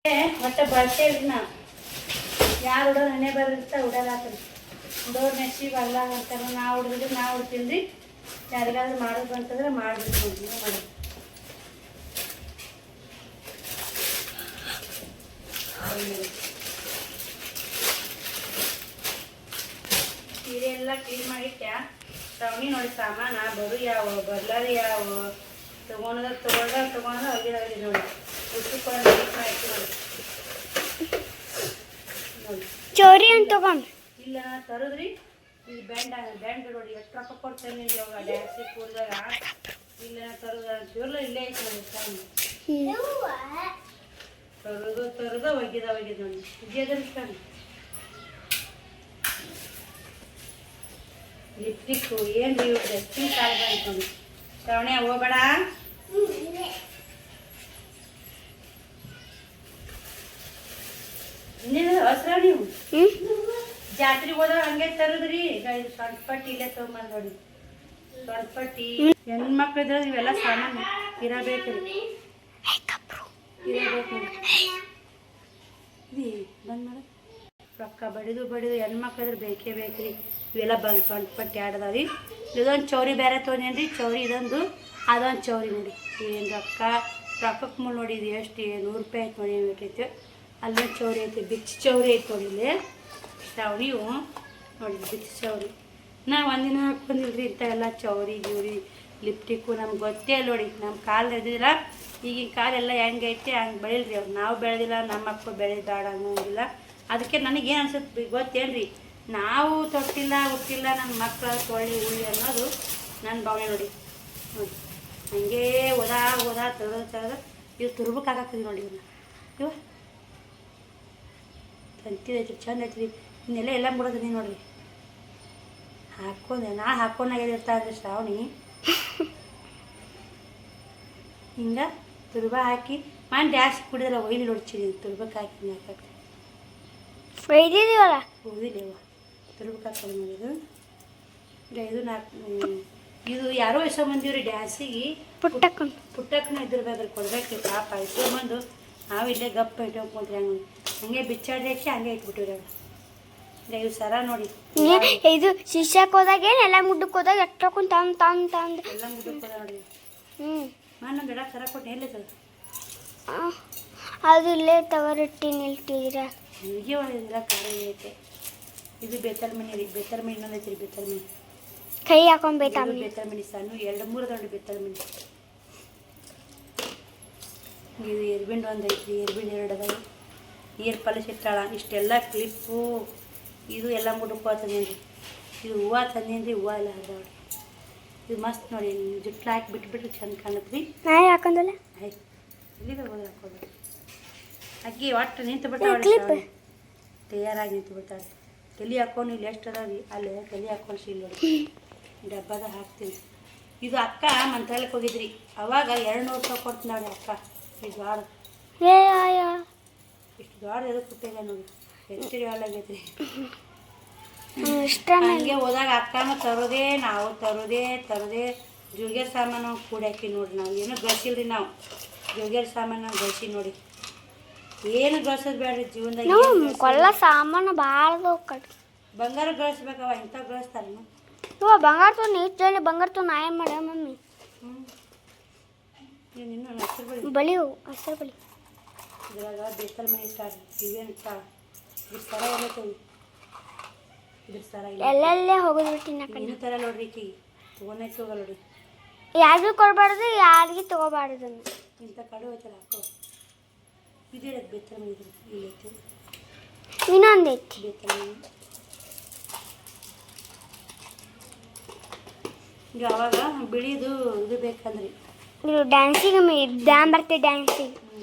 ಮತ್ತೆ ಬರ್ತೇವ್ರಿ ನಾ ಯಾರು ಹುಡೋ ನನ್ನೇ ಬರುತ್ತೆ ಹುಡಲಾತದ ಹುಡೋರ್ ನೆಕ್ಸ್ಟಿಗೆ ಅಲ್ಲ ಅಂತಾರ ನಾವು ಹುಡಿದ್ರೆ ನಾವು ಹುಡ್ತೀನಿ ರೀ ಯಾರಿಗಾದ್ರೂ ಮಾಡೋದು ಅಂತಂದ್ರೆ ಮಾಡ್ಬೇಕು ನೀವು ಮಾಡಿ ಸೀರೆ ಎಲ್ಲ ಕ್ಲೀನ್ ಮಾಡಿಟ್ಟ್ಯಾ ಶ್ರವಣಿ ನೋಡಿ ಸಾಮಾನ ಬರು ಯಾವ ಬರ್ಲಾರಿ ಯಾವ ತಗೊಂಡ್ರೆ ಹೋಗಿದಾವೆ ನೋಡಿ ಉಸಿಕೊಂಡು ಮಾಡಿ ನೋಡಿ ಚೋರಿ ಅಂತ ತಗೊಂಡು ಇಲ್ಲ ತರದ್ರಿ ಈ ಬ್ಯಾಂಡ್ ನೋಡಿ ಎಷ್ಟು ರೊಕ್ಕ ಕೊಡ್ತೇನೆ ಇವಾಗ ಡ್ಯಾನ್ಸಿ ಕೂಡಿದಾಗ ಇಲ್ಲ ತರೋದ ಅಂತೀವಲ್ಲ ಇಲ್ಲೇ ಐತೆ ನೋಡಿ ತರೋದ ಒಗ್ಗಿದ ನೋಡಿ ಇದ್ಯದ್ರ ಇಷ್ಟ ಲಿಪ್ಟಿಕ್ಕು ಏನು ರೀ ಡ್ರೆಸ್ಸಿಂಗ್ ಕಾಲ ಬಂತು ನೋಡಿ ಶ್ರವಣೆ ಹೋಗ್ಬೇಡ ಇನ್ನೇನು ಅವಸರ ನೀವು ಜಾತ್ರೆಗೆ ಹೋದಾಗ ಹಂಗೆ ತರದ್ರಿ ಈಗ ಇದು ಸೊಂಟ ಪಟ್ಟಿ ಇಲ್ಲೇ ತೊಗೊಂಬಂದ್ ನೋಡಿ ಸೊಂಟ ಪಟ್ಟಿ ಹೆಣ್ಮಕ್ಳು ಇದ್ರೆ ಇವೆಲ್ಲ ಸಾಮಾನು ಇರಬೇಕು ಬಂದ್ ಮಾಡ ರೊಕ್ಕ ಬಡಿದು ಹೆಣ್ಮಕ್ಳು ಇದ್ರೆ ಬೇಕೇ ಬೇಕ್ರಿ ಇವೆಲ್ಲ ಬಂದು ಸೊಂಟ ಪಟ್ಟಿ ಆಡದಾವ್ರಿ ಇದೊಂದು ಚೌರಿ ಬೇರೆ ತೊಗೊಂಡೇನ್ರಿ ಚೌರಿ ಇದೊಂದು ಅದೊಂದು ಚೌರಿ ನೋಡಿ ಏನು ರೊಕ್ಕಕ್ಕೆ ಮುಳ್ಳು ನೋಡಿ ಇದು ಎಷ್ಟು 100 ರೂಪಾಯಿ ಆಯ್ತು ನೋಡಿ ಬೇಕೈತೆ ಅಲ್ಲೊಂದು ಚೌರಿ ಐತಿ ಬಿಚ್ಚ ಚೌರಿ ಐತೆ ನೋಡಿ ಇಲ್ಲಿ ಶ್ರಾವಣಿವು ನೋಡಿ ಬಿಚ್ಚ ಚೌರಿ ನಾ ಒಂದಿನ ಹಾಕ್ಕೊಂಡಿಲ್ರಿ ಇಂಥ ಎಲ್ಲ ಚೌರಿ ಗಿವ್ರಿ ಲಿಪ್ಟಿಕ್ಕು ನಮ್ಗೆ ಗೊತ್ತೇ ಇಲ್ಲ ನೋಡಿ ನಮ್ಮ ಕಾಲು ಎದ್ದಿಲ್ಲ ಈಗಿನ ಕಾಲೆಲ್ಲ ಹೆಂಗೈತೆ ಹಂಗೆ ಬೆಳಿಲ್ರಿ ಅವ್ರು ನಾವು ಬೆಳೆದಿಲ್ಲ ನಮ್ಮ ಮಕ್ಕಳು ಬೆಳೆದಾಡ ಅನ್ನೋಂಗಿಲ್ಲ ಅದಕ್ಕೆ ನನಗೇನು ಅನ್ಸುತ್ತೆ ಗೊತ್ತೇನು ರೀ ನಾವು ತೊಟ್ಟಿಲ್ಲ ಹುಟ್ಟಿಲ್ಲ ನನ್ನ ಮಕ್ಕಳು ತೊಳ್ಳಿ ಉಳ್ಳಿ ಅನ್ನೋದು ನನ್ನ ಭಾವನೆ ನೋಡಿ ನೋಡಿ ಹಂಗೇ ಓದಾ ತರದ ಇವು ತುರ್ಬೇಕಾಗ್ತದೆ ನೋಡಿ ಇವನ್ನ ಇವ ತಂತಿದೈತ್ರಿ ಚಂದ ಐತ್ರಿ ಇನ್ನೆಲ್ಲ ಎಲ್ಲ ಬಿಡೋದ್ರಿ ನೋಡ್ರಿ ಹಾಕೊಂಡೆ ನಾ ಹಾಕೊಂಡಾಗ ಇರ್ತಾಳ್ರಿ ಶ್ರಾವಣಿ ಹಿಂಗೆ ತುರ್ಬ ಹಾಕಿ ಡ್ಯಾಶ್ ಕುಡಿದ್ರೆ ಒಯ್ಲಿ ನೋಡ್ಚಿರಿ ತುರ್ಬಕ್ಕೆ ಹಾಕಿ ಹಾಕಕ್ಕೆ ಒಯ್ದಿದ್ದೀವಲ್ಲ ಓದಿಲ್ಲೇವ ತುರ್ಬಕ್ಕೆ ಹಾಕೊಂಡು ಮಾಡಿದ್ದು ಇದು ಇದು ಯಾರೋ ಇಸ್ಕೊಂಬಂದಿವ್ರಿ ಡ್ಯಾನ್ಸಿಗೆ ಪುಟ್ಟಕ್ಕನ ಇದ್ದಿರ್ಬೇಕ್ರಿ ಕೊಡ್ಬೇಕ್ರಿ ಪಾಪ ಇಸ್ಕೊಂಬಂದು ನಾವು ಇಲ್ಲೇ ಗಪ್ಪ ಇಟ್ಕೊಂಡ್ರಿ ಹಂಗೆ ಬಿಚ್ಚಾಡ್ಯಾಕಿ ಹಂಗೆ ಇಟ್ಬಿಟ್ಟಿವ್ರಿ ಇವು ಸರ ನೋಡಿ ಇದು ಶಿಷ್ಯಕ್ಕೆ ಹೋದಾಗ ಎಲ್ಲ ಮುಡ್ಡಕ್ಕೆ ಹೋದಾಗ ಎಷ್ಟೊಂದು ತಂದು ಎಲ್ಲ ಮುಡ್ಡಕ್ಕೆ ಹೋದ ನೋಡಿ ನಾನು ಗಿಡ ಸರ ಕೊಟ್ಟು ಎಲ್ಲಿದ್ದಲ್ಲ ಅದು ಇಲ್ಲೇ ತವರೊಟ್ಟಿ ನಿಲ್ತಿದ್ರ ಹೀಗೆ ಒಳ್ಳೆದಿಲ್ಲ ಖಾರ ಐತೆ ಇದು ಬೇತಲ್ ಮನಿ ರೀ ಬೇತಲ್ ಮನಿ ಇನ್ನೊಂದು ಐತಿ ರೀ ಬೇತಲ್ ಮನಿ ಕೈ ಹಾಕೊಂಡ್ ಬೇತಲ್ ಮನಿ ಸಣ್ಣ 2-3 ದೊಡ್ಡ ಬೇತಲ್ ಮನಿ ಇದು ಎರ್ಬಿಂಡ್ ಒಂದು ಐತ್ರಿ ಎರ್ಬಿಂಡ್ 2 ಅದಾವ ನೀರು ಪಾಲಿಶ್ ಇಟ್ಟಾಳ ಇಷ್ಟೆಲ್ಲ ಕ್ಲಿಪ್ಪು ಇದು ಎಲ್ಲ ಮುಡ್ಕೋತದೇನ್ರಿ ಇದು ಹೂವು ತಂದೇನ್ರಿ ಹೂವು ಎಲ್ಲ ಅದಾವ ಇದು ಮಸ್ತ್ ನೋಡಿ ಜುಟ್ಲು ಹಾಕಿ ಬಿಟ್ಬಿಟ್ರೆ ಚಂದ ಕಾಣತ್ರಿ ನಾಯಿ ಹಾಕೊಂಡಲ್ಲ ಆಯ್ತು ಇಲ್ಲಿಗೆ ಹೋದ್ರೆ ಹಾಕೋದು ಅಕ್ಕಿ ಒಟ್ಟು ನಿಂತು ಬಿಡ್ತಾಳೆ ತಯಾರಾಗಿ ನಿಂತು ಬಿಡ್ತಾಳೆ ತಲೆ ಹಾಕೊಂಡು ಇಲ್ಲಿ ಎಷ್ಟು ಅದಾವ ರೀ ಅಲ್ಲಿ ತಲೆ ಹಾಕೊಂಡು ಶೀಲ್ ನೋಡಿ ಡಬ್ಬದ ಹಾಕ್ತೀನಿ ಇದು ಅಕ್ಕ ಮಂತ್ರಾಲಯಕ್ಕೆ ಹೋಗಿದ್ರಿ ಅವಾಗ 200 ರೂಪಾಯಿ ಕೊಡ್ತೀನಿ ನೋಡಿ ಅಕ್ಕ ಇದು ದ್ವಾರ ಇಷ್ಟು ದ್ವಾರ ಎದಕ್ಕೆ ಕೊಟ್ಟಿಲ್ಲ ನೋಡಿ ಹೆಚ್ಚಿರಿ ಹಾಳಾಗೈತ್ರಿ ಹಂಗೆ ಹೋದಾಗ ಅಕ್ಕನೂ ತರೋದೇ ನಾವು ತರೋದೇ ಜೋಗ್ಯರ್ ಸಾಮಾನು ಕೂಡಾಕಿ ನೋಡ್ರಿ ನಾವು ಏನೂ ಗಳಿಸಿಲ್ರಿ ನಾವು ಜೋಗ್ಯರ್ ಸಾಮಾನು ಗಳಿಸಿ ನೋಡಿ ಏನು ಗಳಿಸೋದು ಬೇಡ್ರಿ ಜೀವನದಾಗ ಕೊಲ್ಲ ಸಾಮಾನು ಭಾಳ ಬಂಗಾರ ಗಳಿಸ್ಬೇಕವ ಇಂಥ ಗಳಿಸ್ತಾರೆ ಇವ ಬಂಗಾರ ತೋ ನೀಟ್ ಬಂಗಾರ ತೋ ನಾಯ ಮಾಡ ಮಮ್ಮಿ ಇನ್ನೂ ಹಸಿರು ಬಳಿ ಬಳಿ ಹಸಿರು ಬಳಿ ಇದ್ರಾಗ ಬೇಕಲ್ ಮನೆ ಸ್ಟಾರ್ಟ್ ಇವೇನು ಸ್ಟಾರ್ಟ್ ಇದ್ರ ಸರ ಎಲ್ಲ ತೊಳಿ ಇದ್ರ ಸರ ಎಲ್ಲೆಲ್ಲೇ ಹೋಗೋದ್ಬಿಟ್ಟಿನ ಇನ್ನೂ ಥರ ನೋಡ್ರಿ ಈಕಿಗೆ ತೊಗೊಂಡೈತೆ ಹೋಗಲ್ಲ ನೋಡಿ ಯಾರಿಗೂ ಕೊಡಬಾರ್ದು ಯಾರಿಗೆ ತೊಗೋಬಾರ್ದು ಇಂಥ ಕಡೆ ಹೋಯ್ತಲ್ಲ ಹಾಕೋ ಇದೇ ಬೇಕಲ್ ಮನೆ ಇದ್ರು ಇಲ್ಲೈತೆ ಇನ್ನೊಂದು ಐತಿ ಬೇಕಲ್ ಮನೆ ಈಗ ಅವಾಗ ಬಿಳಿದು ಇದು ಬೇಕಂದ್ರಿ ಇದು ಡ್ಯಾನ್ಸಿಗೆ ಡ್ಯಾಮ್ ಬರ್ತೀವಿ ಡ್ಯಾನ್ಸಿಗೆ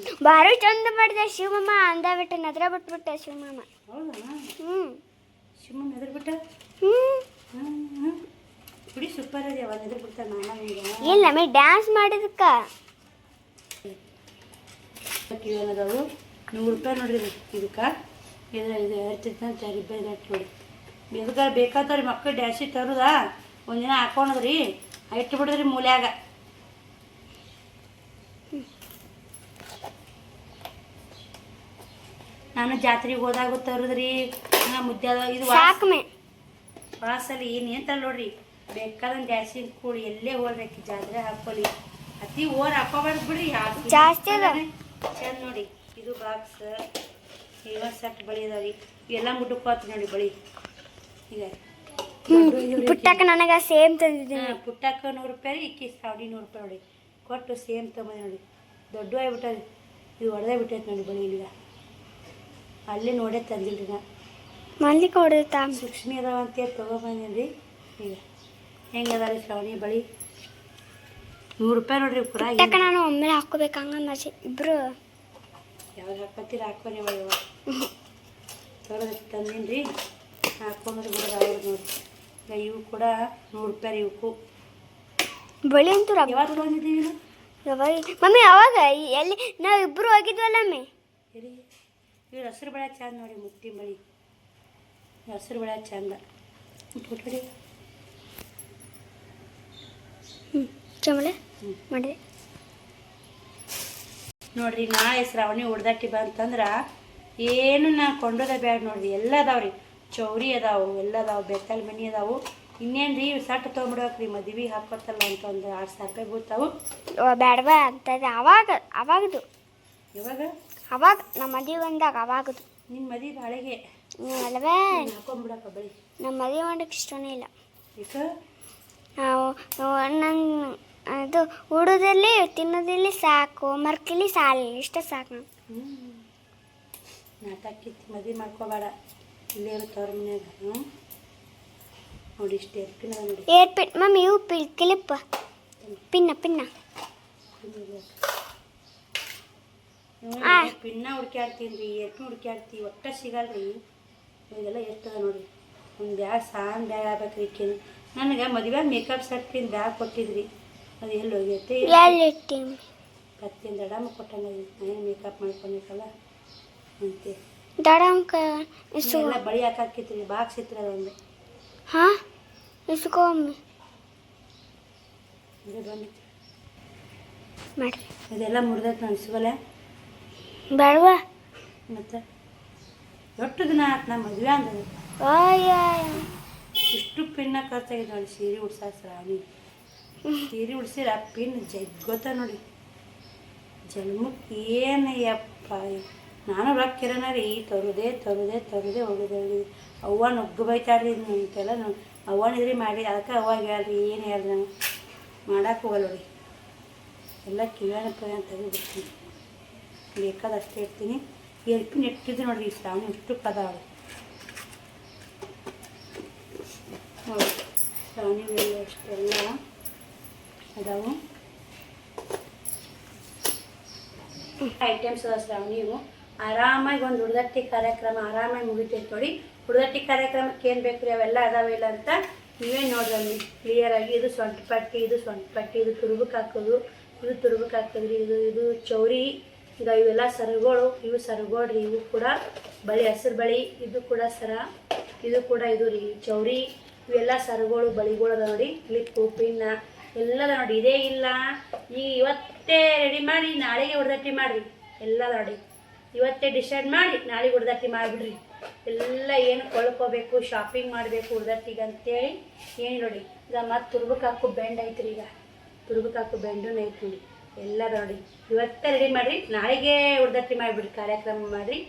ಭಾರಿ ಚಂದ ಮಾಡಿದೆ ಶಿವಮಮ್ಮ ಅಂದ ಬಿಟ್ಟು ನದ್ರ ಬಿಟ್ಬಿಟ್ಟ ಶಿವಮಮ್ಮ ಹೌದಾ ಶಿವಮಮ್ಮ ಎದುರು ಬಿಟ್ಟ ಬಿಡಿ ಸೂಪರ್ ಅದೇ ಅವಾಗ ಎದುರು ಬಿಡ್ತ ನಾನು ಇಲ್ಲ ಮೇ ಡ್ಯಾನ್ಸ್ ಮಾಡಿದಕ್ಕ ಏನದಾವು 100 ರೂಪಾಯಿ ನೋಡ್ರಿ ಇದಕ್ಕೆ ಇದು ಇರ್ತಿತ್ತು ರಿಬ್ಬನ್ ನೋಡಿ ಇದಕ್ಕೆ ಬೇಕಾದ್ರೆ ಮಕ್ಕಳು ಡ್ಯಾನ್ಸಿಗೆ ತರೋದಾ ಒಂದಿನ ಹಾಕೊಂಡ್ರಿ ಇಟ್ಟು ಬಿಡಿದ್ರಿ ಮೂಲ್ಯಾಗ ನಾನು ಜಾತ್ರೆಗೆ ಹೋದಾಗ ತರೋದ್ರಿ ಮುದ್ದೆ ಇದು ಸಾಕಮೆ ವಾಸಲ್ಲಿ ಏನೇಂತಲ್ಲ ನೋಡ್ರಿ ಬೇಕಾದಂಗೆ ಡ್ಯಾಸಿಂಗ್ ಕೂಡಿ ಎಲ್ಲೇ ಹೋಗ್ರಿ ಜಾತ್ರೆ ಹಾಕೊಳ್ಳಿ ಅತಿ ಓರ್ ಹಾಕೋಬಾರ್ದು ಬಿಡ್ರಿ ಜಾಸ್ತಿ ಅದ ಚಂದ ನೋಡಿ ಇದು ಬಾಕ್ಸ್ ಇವತ್ತು ಸೆಟ್ ಬಳಿ ಅದಾವ್ರಿ ಇವೆಲ್ಲ ಮುಡ್ಕೋತ ನೋಡಿ ಬಳಿ ಈಗ ಪುಟ್ಟಕ್ಕ ನನಗೆ ಸೇಮ್ ತಂದಿದ್ದೀನಿ ಪುಟ್ಟಕ್ಕ 100 ರೂಪಾಯಿ ಇಕ್ಕಿ ಸಾವಡಿ 100 ರೂಪಾಯಿ ನೋಡಿ ಕೊಟ್ಟು ಸೇಮ್ ತೊಗೊಂಡು ನೋಡಿ ದೊಡ್ಡ ಆಗ್ಬಿಟ್ಟರಿ ಇದು ಹೊಡೆದೇ ಬಿಟ್ಟೈತೆ ನೋಡಿ ಬಳಿ ಈಗ ಅಲ್ಲೇ ನೋಡೇ ತಂದಿಲ್ರಿ ನಾ ಮಲ್ಲಿಕ ಹೊಡೆದ ಸೂಕ್ಷ್ಮಿ ಅದಾವ ಅಂತೇಳಿ ತೊಗೊಬಂದೀನಿ ರೀ ಈಗ ಹೆಂಗೆ ಅದ ರೀ ಶ್ರಾವಣಿ ಬಳಿ 100 ರೂಪಾಯಿ ನೋಡ್ರಿ ಪುರ ಪುಟ್ಟಕ್ಕ ನಾನು ಒಮ್ಮೆ ಹಾಕೋಬೇಕು ಹಂಗಂದ್ರೆ ಇಬ್ರು ಯಾವ್ದು ಹಾಕೋತೀರ ಹಾಕೋರಿ ಇವಾಗ ತೊಗೊಳೋದು ತಂದೀನಿ ರೀ ಹಾಕೊಂಡ್ರೆ ಬಿಡೋದು ಅವ್ರು ನೋಡಿ ಈಗ ಇವು ಕೂಡ 100 ರೂಪಾಯಿ ಇವಕ್ಕೂ ಬಳಿ ಅಂತೂ ಯಾವಾಗ ತೊಗೊಂಡಿದ್ದೀವಿ ಮಮ್ಮಿ ಅವಾಗ ಎಲ್ಲಿ ನಾವು ಇಬ್ರು ಹೋಗಿದ್ವಲ್ಲ ಮಮ್ಮಿ ಸರಿ ಇವ್ರು ಹಸಿರು ಬೆಳೆ ಚಂದ ನೋಡಿ ಮುತ್ತಿನ ಬಳಿ ಹಸಿರು ಬೆಳೆ ಚಂದ ಫೋಟೋಡಿ ಚಮಲೆ ಮಾಡಿದೆ ನೋಡ್ರಿ ನಾಳೆ ಶ್ರಾವಣಿ ಉಡ್ದಟ್ಟಿ ಬಂತಂದ್ರೆ ಏನು ನಾ ಕೊಂಡೋದ ಬ್ಯಾಡ ನೋಡ್ರಿ ಎಲ್ಲ ಅದಾವ್ರಿ ಚೌರಿ ಅದಾವು ಎಲ್ಲ ಅದಾವು ಬೆತ್ತಲ್ ಮನಿ ಅದಾವು ಇನ್ನೇನು ರೀ ಸಟ್ ತೊಗೊಂಬಿಡ್ಬೇಕ್ರಿ ಮದ್ವೆ ಹಾಕೋತಲ್ಲ ಅಂತ ಒಂದು 6,000 ರೂಪಾಯಿ ಬೀಳ್ತಾವು ಬೇಡವಾ ಅಂತ ಅವಾಗದು ಇವಾಗ ಅವಾಗ ನಮ್ಮ ಮದುವೆ ಬಂದಾಗ ಅವಾಗದು ನಿನ್ನ ಮದುವೆ ಬಾಳೆಗೆ ಅಲ್ವೇ ಹಾಕೊಂಬಿಡಕ್ಕ ಬಳಿ ನಮ್ಮ ಮದುವೆ ಮಾಡೋಕ್ಕೆ ಇಷ್ಟನೇ ಇಲ್ಲ ಈಗ ನನ್ನ ಅದು ಉಡೋದಲ್ಲಿ ತಿನ್ನೋದಲ್ಲಿ ಸಾಕು ಮರ್ಕಿಲಿ ಸಾಲಿಲ್ಲ ಇಷ್ಟ ಸಾಕು ನಾಟಕಿತ್ತು ಮದುವೆ ಮಾಡ್ಕೋಬೇಡ ಇಲ್ಲೇ ಇರುತ್ತವ್ರ ಮನ್ಯಾಗ ನೋಡಿ ಇಷ್ಟು ಏರ್ಪಿನ ನೋಡಿ ಏರ್ಪಿನ್ ಮಮ್ಮಿ ಇವು ಕ್ಲಿಪ್ ಪಿನ್ನ ಪಿನ್ನ ಹುಡ್ಕ್ಯಾಡ್ತೀನಿ ರೀ ಏರ್ಪಿನ ಹುಡ್ಕ್ಯಾಡ್ತೀವಿ ಒಟ್ಟ ಸಿಗಲ್ರಿ ಇದೆಲ್ಲ ಎಷ್ಟದ ನೋಡಿ ಒಂದು ಬ್ಯಾಗ್ ಸಾನ್ ಬ್ಯಾಗ್ ಆಗ್ಬೇಕ್ರಿ ಈಕಿನ ನನಗೆ ಮದುವೆ ಮೇಕಪ್ ಸೆಟ್ಟಿನ ಬ್ಯಾಗ್ ಕೊಟ್ಟಿದ್ರಿ ಅದು ಎಲ್ಲಿ ಹೋಗೈತಿ ಕತ್ತಿನ ದಡಮ ಕೊಟ್ಟಂಗೆ ನಾನು ಮೇಕಪ್ ಮಾಡ್ಕೊಂಡಿದ್ದಲ್ಲ ಅಂತೆ ಎಲ್ಲ ಬಳಿ ಹಾಕಿತ್ರಿ ಬಾಕ್ಸ್ ಇತ್ತು ಅದೊಂದು ಹಾಂ ಇಸ್ಕೊಮ್ಮಿ ಇದು ಬಂದಿತ್ತು ಮಾಡಿ ಇದೆಲ್ಲ ಮುಡ್ದೈತೆ ನಾನು ಸಿಗಲ್ಲ ಬೇಡವಾ ಮತ್ತು ಎಷ್ಟು ದಿನ ಆಯ್ತು ನಮ್ಮ ಮದುವೆ ಅಂದದು ಇಷ್ಟು ಪಿನ್ನ ಖರ್ಚಾಗಿದೆ ನೋಡಿ ಸೀರೆ ಉಡ್ಸಾಕ ಶ್ರಾವಣಿ ಸೀರೆ ಉಡ್ಸಿರ ಪಿನ್ ಜಗ್ಗೋತ ನೋಡಿ ಜನ್ಮಕ್ಕೆ ಏನು ಯಪ್ಪ ನಾನು ರೊಕ್ಕಿರೋಣ ರೀ ತರುದೇ ಹೋಗೋದು ಅವ್ವ ನುಗ್ಗು ಬೈತಾಡ್ರಿ ಇಂತೆಲ್ಲ ಅವ್ವನಿದ್ರಿ ಮಾಡಿ ಅದಕ್ಕೆ ಅವಾಗ ಹೇಳ್ರಿ ಏನು ಹೇಳ್ರಿ ನಾನು ಮಾಡಕ್ಕೆ ಹೋಗಲ್ಲ ನೋಡಿ ಎಲ್ಲ ಕಿವ್ಯಾನ ಪವ್ಯಾನ ತೆಗೆದುಬಿಡ್ತೀನಿ ಬೇಕಾದಷ್ಟೇ ಇರ್ತೀನಿ ಎಲ್ಪಿನ ಇಟ್ಟಿದ್ದು ನೋಡ್ರಿ ಶ್ರಾವಣಿ ಇಷ್ಟು ಕದಾವಳು ನೋಡಿ ಶ್ರಾವಣಿ ಅಷ್ಟೆಲ್ಲ ಅದಾವು ಐಟಮ್ಸ್ ಅದಾವ ಶ್ರಾವಣಿವು ಆರಾಮಾಗಿ ಒಂದು ಹುಡುಗಟ್ಟಿ ಕಾರ್ಯಕ್ರಮ ಆರಾಮಾಗಿ ಮುಗಿತೈತೆ ನೋಡಿ ಹುಡುಗಟ್ಟಿ ಕಾರ್ಯಕ್ರಮಕ್ಕೆ ಏನು ಬೇಕು ರೀ ಅವೆಲ್ಲ ಅದಾವಿಲ್ಲ ಅಂತ ನೀವೇ ನೋಡ್ರಿ ಕ್ಲಿಯರಾಗಿ ಇದು ಸೊಂಟ ಪಟ್ಟಿ ಇದು ತುರುಬಕ್ಕೆ ಹಾಕೋದು ಇದು ತುರುಬಕ್ಕೆ ಹಾಕೋದ್ರಿ ಇದು ಚೌರಿ ಈಗ ಇವೆಲ್ಲ ಸರಗಳು ಇವು ಸರಗೋಡ್ರಿ ಇವು ಕೂಡ ಬಳಿ ಹಸಿರು ಬಳಿ ಇದು ಕೂಡ ಸರ ಇದು ಕೂಡ ಇದು ರೀ ಚೌರಿ ಇವೆಲ್ಲ ಸರಗಳು ಬಳಿಗಳು ಅದ ನೋಡಿ ಕ್ಲಿಪ್ಪು ಪಿನ್ನ ಎಲ್ಲದ ನೋಡಿ ಇದೇ ಇಲ್ಲ ಈಗ ಇವತ್ತೇ ರೆಡಿ ಮಾಡಿ ನಾಳೆಗೆ ಹುಡ್ದಟ್ಟಿ ಮಾಡಿರಿ ಎಲ್ಲ ನೋಡಿ ಇವತ್ತೇ ಡಿಸೈಡ್ ಮಾಡಿ ನಾಳೆಗೆ ಹುಡ್ದಟ್ಟಿ ಮಾಡಿಬಿಡ್ರಿ ಎಲ್ಲ ಏನು ಕೊಳ್ಳಕೋಬೇಕು ಶಾಪಿಂಗ್ ಮಾಡಬೇಕು ಹುಡ್ದಟ್ಟಿಗೆ ಅಂತೇಳಿ ಏನು ನೋಡಿ ಈಗ ಮತ್ತು ತುರ್ಬಕ್ಕೆ ಹಾಕೋ ಬೆಂಡ್ ಐತ್ರಿ ಈಗ ತುರ್ಬಕ್ಕೆ ಹಾಕೋ ಬೆಂಡೂ ಐತಿ ನೋಡಿ ಎಲ್ಲ ನೋಡಿ ಇವತ್ತೇ ರೆಡಿ ಮಾಡಿರಿ ನಾಳೆಗೆ ಹುಡ್ದಟ್ಟಿ ಮಾಡಿಬಿಡ್ರಿ ಕಾರ್ಯಕ್ರಮ ಮಾಡಿರಿ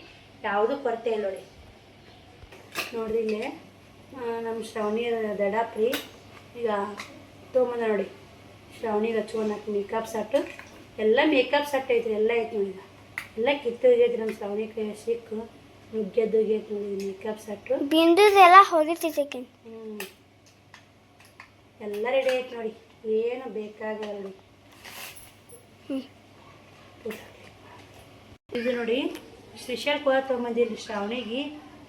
ಯಾವುದೂ ಕೊರತೆ ಇಲ್ಲ ನೋಡಿ ನೋಡ್ರಿ ಇಲ್ಲೇ ನಮ್ಮ ಶ್ರಾವಣಿ ದಡಾಪ್ರಿ ಈಗ ತೊಗೊಂಬಂದ ನೋಡಿ ಶ್ರಾವಣಿಗೆ ಹಚ್ಕೊಳಕ್ಕೆ ಮೇಕಪ್ ಸೆಟ್ಟು ಎಲ್ಲ ಮೇಕಪ್ ಸೆಟ್ ಐತ್ರಿ ಎಲ್ಲ ಐತಿ ನೋಡಿ ಈಗ ಎಲ್ಲ ಕಿತ್ತೋಗೈತ್ರಿ ನಮ್ಮ ಶ್ರಾವಣಿ ಕೈ ಸಿಕ್ಕು ನುಗ್ಗೆದ್ದೋಗೈತಿ ನೋಡಿ ಮೇಕಪ್ ಸೆಟ್ಟು ಬಿಂದುದೆಲ್ಲ ಹೋಗಿರ್ತೈತಿ ಎಲ್ಲ ರೆಡಿ ಐತಿ ನೋಡಿ ಏನು ಬೇಕಾಗಲ್ಲ ನೋಡಿ ಇದು ನೋಡಿ ಸ್ಪೆಷಲ್ ಕೋಲ ತೊಗೊಂಬಂದಿರಿ ಶ್ರಾವಣಿಗೆ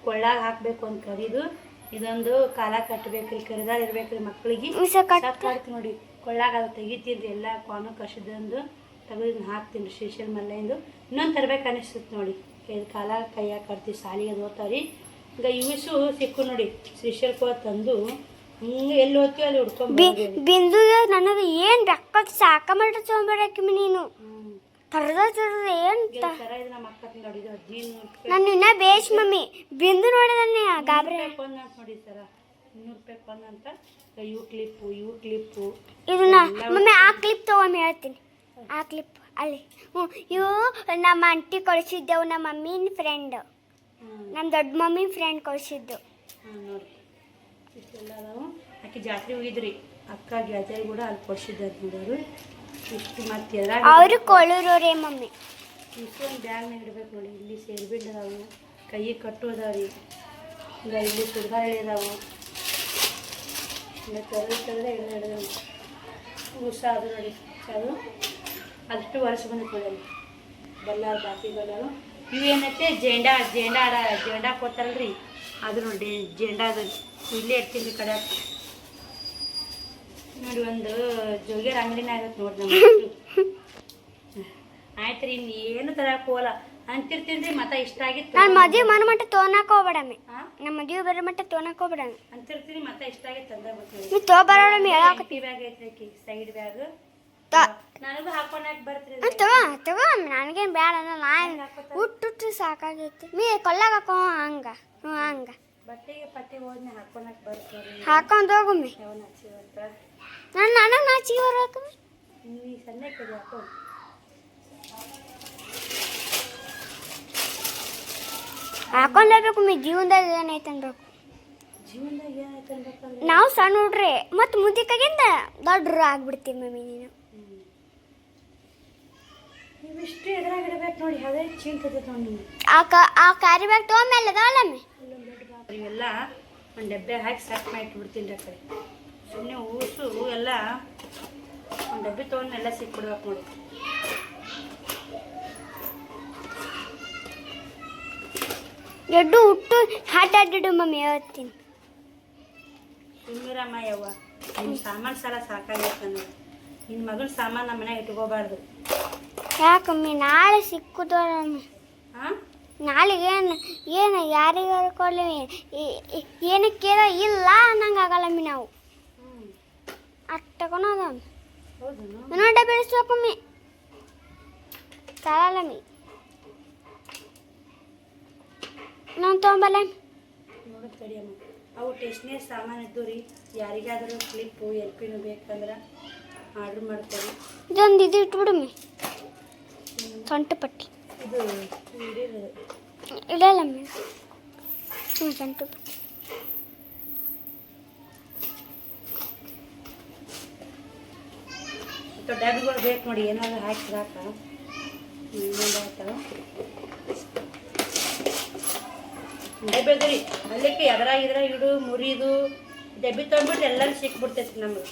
ಕೊಳ್ಳಾಗ ಹಾಕಬೇಕು ಅಂತ ಕರಿದು ಇದೊಂದು ಕಾಲ ಕಟ್ಟಬೇಕ್ರಿ ಕರಿದಾರ ಇರ್ಬೇಕ್ರಿ ಮಕ್ಕಳಿಗೆ ಸಾಕಾಡ್ತಿ ನೋಡಿ ಕೊಳ್ಳಾಗ ಅದು ತೆಗಿತೀನಿ ಎಲ್ಲ ಕಾನು ಕಸಿದಂದು ತೆಗೆದು ಹಾಕ್ತೀನಿ ರೀ ಸ್ಪೆಷಲ್ ಮಲ್ಲೆಂದು ಇನ್ನೊಂದು ತರ್ಬೇಕು ಅನಿಸ್ತೈತೆ ನೋಡಿ ಕಾಲ ಕೈಯಾಗ ಕಟ್ತೀವಿ ಸಾಲಿಗೆ ಅದು ಓದ್ತಾವ್ರಿ ಈಗ ಇವಿಸು ಸಿಕ್ಕು ನೋಡಿ ಸ್ಪೆಷಲ್ ಕೋಲ ತಂದು ಹಿಂಗೆ ಎಲ್ಲಿ ಹೋಗ್ತೀವಿ ಅಲ್ಲಿ ಹುಡ್ಕೊಂಡ್ ಬಿಂದು ನನಗೆ ಏನು ರೊಕ್ಕ ಸಾಕ ಮಾಡಿ ತೊಗೊಂಡ್ಬರಕ್ಕೆ ನೀನು ತರದ ಏನು ಥರ ಇದು ನಮ್ಮ ಅಕ್ಕ ನೋಡಿ ಇದು 15 ನಾನು ಇನ್ನೂ ಬೇಸ್ ಮಮ್ಮಿ ಬಿಂದು ನೋಡಿದಾನೆ ಗಾಬರಿ ರೂಪಾಯಿ ಅಂತ ನೋಡಿ ಸರ 200 ರೂಪಾಯಿ ಅಂತ ಇವು ಕ್ಲಿಪ್ಪು ಇದು ಮಮ್ಮಿ ಆ ಕ್ಲಿಪ್ ತಗೊಂಡು ಹೇಳ್ತೀನಿ ಆ ಕ್ಲಿಪ್ ಅಲ್ಲಿ ಇವು ನಮ್ಮ ಆಂಟಿ ಕಳಿಸಿದ್ದೆವು ನಮ್ಮ ಮಮ್ಮಿನ ಫ್ರೆಂಡ್ ನಮ್ಮ ದೊಡ್ಡ ಮಮ್ಮಿ ಫ್ರೆಂಡ್ ಕಳಿಸಿದ್ದು ನೋಡಿ ಇಷ್ಟೆಲ್ಲ ಅದಾವು ಆಕೆ ಜಾತ್ರೆ ಹೋಗಿದ್ರಿ ಅಕ್ಕ ಗೆಳತಿಯರು ಕೂಡ ಅಲ್ಲಿ ಕೊಡಿಸಿದ್ದಾರೆ ನೋಡೋರು ಇಷ್ಟು ಮತ್ತೆ ಅವರು ಕೊಳ್ಳೂರವ್ರೇ ಮಮ್ಮಿ ಇಷ್ಟೊಂದು ಬ್ಯಾಗ್ನಾಗ ಇಡ್ಬೇಕು ನೋಡಿ ಇಲ್ಲಿ ಸೇರ್ಬಿಂಡ್ ಅದಾವು ಕೈ ಕಟ್ಟು ಅದಾವ ರೀ ಈಗ ಇಲ್ಲಿ ಸುಡ್ಗಾರ ಇದಾವು ಇಲ್ಲ ತೆಗೆದ್ರೆ ಹಿಡಿದು ಉಸ ಅದು ನೋಡಿ ಅದು ಅದಷ್ಟು ವರ್ಷ ಬಂದಿತ್ತು ನೋಡಿ ಅಲ್ಲಿ ಬಲ್ಲಾರ ಬಾಕಿ ಬಲ್ಲಾರು ಇವೇನೈತೆ ಜೇಂಡಾ ಕೊಡ್ತಾರಲ್ರಿ ಅದು ನೋಡಿ ಜೇಂಡಾ ಅದು ಇಲ್ಲೇ ಇರ್ತೀನಿ ರೀ ಕಡೆ ನೋಡಿ ಒಂದು ಜೋಗಿಯರ ಅಂಗಡಿನ ಆಗತ್ತೆ ನೋಡಿ ನಮ್ಮ ಆಯ್ತು ರೀ ಇನ್ನೇನು ತರಕ್ಕೆ ಹೋಗಲ್ಲ ಅಂತಿರ್ತೀನಿ ರೀ ಮತ್ತೆ ಇಷ್ಟ ಆಗಿತ್ತು ನಾನು ಮದುವೆ ಮನ ಮಟ್ಟ ತೊಗೊಳಕ್ಕೆ ಹೋಗ್ಬೇಡಮ್ಮಿ ನಮ್ಮ ಮದುವೆ ಬರೋ ಮಟ್ಟ ತೊಗೊಳಕ್ಕೆ ಹೋಗ್ಬೇಡಮ್ಮಿ ಅಂತಿರ್ತೀನಿ ಮತ್ತೆ ಇಷ್ಟ ಆಗಿತ್ತು ತಂದ ಬರ್ತೀವಿ ನೀವು ತೊಗೊಬರೋಣಮ್ಮಿ ಹೇಳಕ್ಕೆ ಟೀ ಬ್ಯಾಗ್ ಐತ್ರಿ ಸೈಡ್ ಬ್ಯಾಗ್ ನನಗೂ ಹಾಕೊಂಡಾಕ್ ಬರ್ತೀರಿ ತಗೋ ನನಗೇನು ಬೇಡ ನಾನು ಹುಟ್ಟು ಸಾಕಾಗೈತಿ ಮೀ ಕೊಲ್ಲಾಗ ಹಾಕೋ ಹಂಗೆ ಹಂಗೆ ಬಟ್ಟೆಗೆ ಪಟ್ಟಿ ಹೋದ್ನೆ ಹಾಕೊಂಡಾಕ್ ಬರ್ತೀರಿ ಹಾಕೊಂಡು ಹೋಗಮ್ಮಿ ಯಾವ ನಾಚಿವಂತ ನನಗೆ ನಾಚಿಗೆ ಬರೋಕಮ್ಮಿ ನೀವು ಸಣ್ಣ ಕಡೆ ಹಾಕೊಂಡು ಹಾಕೊಂಡ್ಲೇಬೇಕು ಮೀ ಜೀವನದಾಗ ಏನೈತೆ ಅನ್ಬೇಕು ಜೀವನದಾಗ ಏನಾಯ್ತು ಅನ್ಬೇಕಂದ್ರೆ ನಾವು ಸಣ್ಣ ಹುಡ್ರಿ ಮತ್ತು ಮುದ್ದಿಕಾಗಿಂದ ದೊಡ್ಡರು ಆಗ್ಬಿಡ್ತೀವಿ ಮಮ್ಮಿ ನೀನು ನೀವಿಷ್ಟು ಎದುರಾಗಿಡ್ಬೇಕು ನೋಡಿ ಅದೇ ಚಿಂತದೆ ನೋಡಿ ಆ ಕ್ಯಾರಿ ಬ್ಯಾಗ್ ತೊಗೊಂಡ್ಮೇಲೆ ಅದಾವಲ್ಲಮ್ಮಿ ಇವೆಲ್ಲ ಒಂದು ಡಬ್ಬೆ ಹಾಕಿ ಸೆಟ್ ಮಾಡಿಟ್ಬಿಡ್ತೀನಿ ರೀ ಆ ಕಡೆ ಸುಮ್ಮನೆ ಊಸು ಎಲ್ಲ ಒಂದು ಡಬ್ಬೆ ತೊಗೊಂಡು ಎಲ್ಲ ಸಿಕ್ಬಿಡ್ಬೇಕು ನೋಡಿ ಎಡ್ಡು ಹುಟ್ಟು ಹಾಟಾಡಿಡು ಮಮ್ಮಿ ಹೇಳ್ತೀನಿ ಸುಮ್ಮಿರಮ್ಮ ಯವ್ವ ನಿಮ್ಮ ಸಾಮಾನು ಸಲ ಸಾಕಾಗೈತೆ ಅನ್ನೋದು ನಿನ್ನ ಮಗನ ಸಾಮಾನು ನಮ್ಮ ಮನೆಗೆ ಇಟ್ಕೋಬಾರ್ದು ಯಾಕಮ್ಮಿ ನಾಳೆ ಸಿಕ್ಕುದಮ್ಮಿ ಹಾಂ ನಾಳೆಗೆ ಏನು ಯಾರಿಗಾರು ಕೊಡಲಿ ಏನಕ್ಕೆ ಇಲ್ಲ ಅನ್ನಂಗೆ ಆಗಲ್ಲಮ್ಮಿ ನಾವು ಅಷ್ಟು ತಗೊಳೋದಮ್ಮಿ ಹೌದು ನೋಡ ಬೆಳೆಸ್ಬೇಕಮ್ಮಿ ತರಲ್ಲಮ್ಮಿ ನಾನು ತೊಗೊಂಬಲ್ಲ ನೋಡೋದು ತಡಿಯಮ್ಮ ಅವು ಟೇಸ್ಟ್ನೇರ್ ಸಾಮಾನು ಇದ್ದು ರೀ ಯಾರಿಗಾದರೂ ಕ್ಲಿಪ್ಪು ಎಲ್ಪಿನೂ ಬೇಕಂದ್ರೆ ಆರ್ಡ್ರ್ ಮಾಡ್ಕೊಳ್ಳಿ ಇದೊಂದು ಇದು ಇಟ್ಬಿಡಮ್ಮಿ ಸೊಂಟ ಪಟ್ಟಿ ಇದು ಹಿಡಿಯೋದು ಇಡಲ್ಲಮ್ಮಿ ಸೊಂಟ ಪಟ್ಟಿ ಮತ್ತು ಡಬ್ಬಿಗಳು ಬೇಕು ನೋಡಿ ಏನಾದ್ರು ಹಾಕಿದಾಕ ಇನ್ನೊಂದು ಆಗ್ತಾವೆ ಡಬ್ಬಿ ಅದ ರೀ ಅಲ್ಲಿಕ್ಕೆ ಎದ್ರಾಗಿದ್ರೆ ಇಡು ಮುರಿದು ಡಬ್ಬಿ ತೊಗೊಂಡ್ಬಿಟ್ಟು ಎಲ್ಲರೂ ಸಿಕ್ಬಿಡ್ತೈತಿ ನಮಗೆ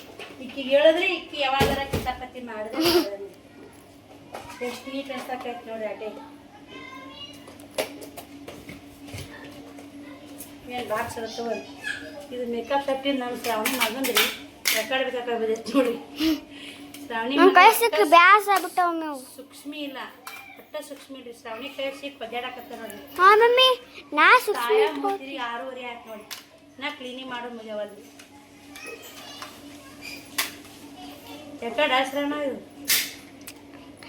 ಈಕಿಗೆ ಹೇಳಿದ್ರಿ ಈಕಿ ಯಾವಾಗಾರ ಕಿತಾಪತಿ ಮಾಡಿದ್ರೆ ಎಷ್ಟು ನೀಟ್ ಅನ್ಸಕೈತಿ ನೋಡಿ ಅಟೆ ಏನು ಬಾಕ್ಸ್ ಇರುತ್ತೆ ಇದು ಮೇಕಪ್ ತಟ್ಟಿನ ನಮ್ಮ ಶ್ರಾವಣಿ ಮಗಂದ್ರಿ ರೆಕಾರ್ಡ್ ಬೇಕಾಗೈತಿ ನೋಡಿ ಶ್ರಾವಣಿ ಕಳ್ಸಕ್ಕೆ ಬ್ಯಾಸ ಆಗ್ಬಿಟ್ಟವ ಸೂಕ್ಷ್ಮಿ ಇಲ್ಲ ಒಟ್ಟ ಸೂಕ್ಷ್ಮಿ ಇಲ್ರಿ ಶ್ರಾವಣಿ ಕೈ ಸಿಕ್ ಒದ್ದಾಡಕತ್ತ ನೋಡಿ ಹಾಂ ಮಮ್ಮಿ ನಾ ಸಾಯ ಮುಗಿರಿ 6:30 ಆಯ್ತು ನೋಡಿ ನಾ ಕ್ಲೀನಿಂಗ್ ಮಾಡೋದು ಮುಗಿಯವಲ್ರಿ ರೆಕಾರ್ಡ್ ಶ್ರಾವಣ ಇದು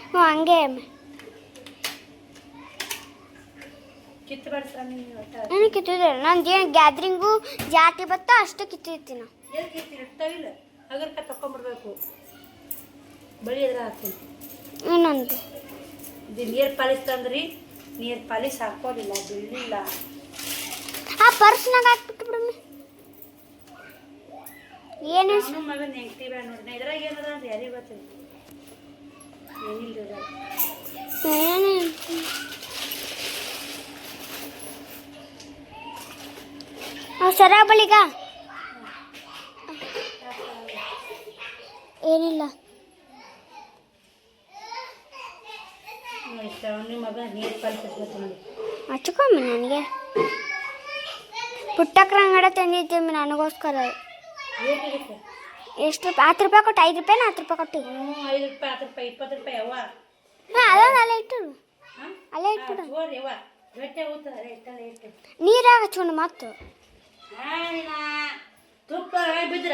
ಹ್ಞೂ ಹಂಗೆ ಕಿತ್ತಬಾರ್ದು ಶ್ರಾವಣಿ ಒಟ್ಟ ನನಗೆ ಕಿತ್ತಿದ್ರೆ ನಂದು ಏನು ಗ್ಯಾದ್ರಿಂಗು ಜಾತಿ ಬತ್ತ ಅಷ್ಟು ಕಿತ್ತಿರ್ತೀನಿ ನಾವು ಎಲ್ಲಿ ಕಿತ್ತೀರಿ ಇರ್ತಾವಿಲ್ಲ ಹಗರ್ಕ ತಕೊಂಡ್ಬಿಡ್ಬೇಕು ಬಳಿ ಎದ್ರ ಹಾಕ್ತೀನಿ ಇನ್ನೊಂದು ಇದು ನೀರು ಪಾಲಿಸ್ ತಂದ್ರಿ ನೀರು ಪಾಲಿಸ್ ಹಾಕೋದಿಲ್ಲ ಬೀಳಿಲ್ಲ ಆ ಪರ್ಸ್ನಾಗ ಹಾಕ್ಬಿಟ್ಟು ಬಿಡಮ್ಮಿ ಏನು ನಾನು ಮಗ ನೆಗೆಟಿವ್ ನೋಡಿ ನಾ ಇದ್ರಾಗ ಏನದ ಅಂತ ಯಾರಿಗೆ ಗೊತ್ತಿಲ್ಲ ಏನಿಲ್ಲ ಏನು ಸರಿಯಾಗಿ ಬಳಿಗ ಏನಿಲ್ಲ ಶ್ರಾವಣಿ ಮಗ ನೀರು ಪಾಲಿಸ್ ಹಚ್ಬೇಕು ನೋಡಿ ಹಚ್ಕೊಮ್ಮಿ ನನಗೆ ಪುಟ್ಟಕ್ರ ಅಂಗಡಿ ತಂದಿದ್ದೀವಿ ನನಗೋಸ್ಕರ ಏಟಿಗೆ ಎಷ್ಟು ರೂಪಾಯಿ 10 ರೂಪಾಯಿ ಕೊಟ್ಟು 5 ರೂಪಾಯಿನ 10 ರೂಪಾಯಿ ಕೊಟ್ಟು 5 ರೂಪಾಯಿ 10 ರೂಪಾಯಿ 20 ರೂಪಾಯಿ ಅವ್ವ ಹಾಂ ಅದೊಂದು ಅಲ್ಲೇ ಇಟ್ಟು ಅಲ್ಲೇ ಇಟ್ಬಿಡು ಜೋರಿ ಅವ್ವ ಗಟ್ಟೆ ಹೋಗ್ತದೆ ಇಟ್ಟಲ್ಲ ಇಟ್ಟು ನೀರಾಗ ಹಚ್ಕೊಂಡು ಮತ್ತು ತುಪ್ಪ ಬಿದ್ರ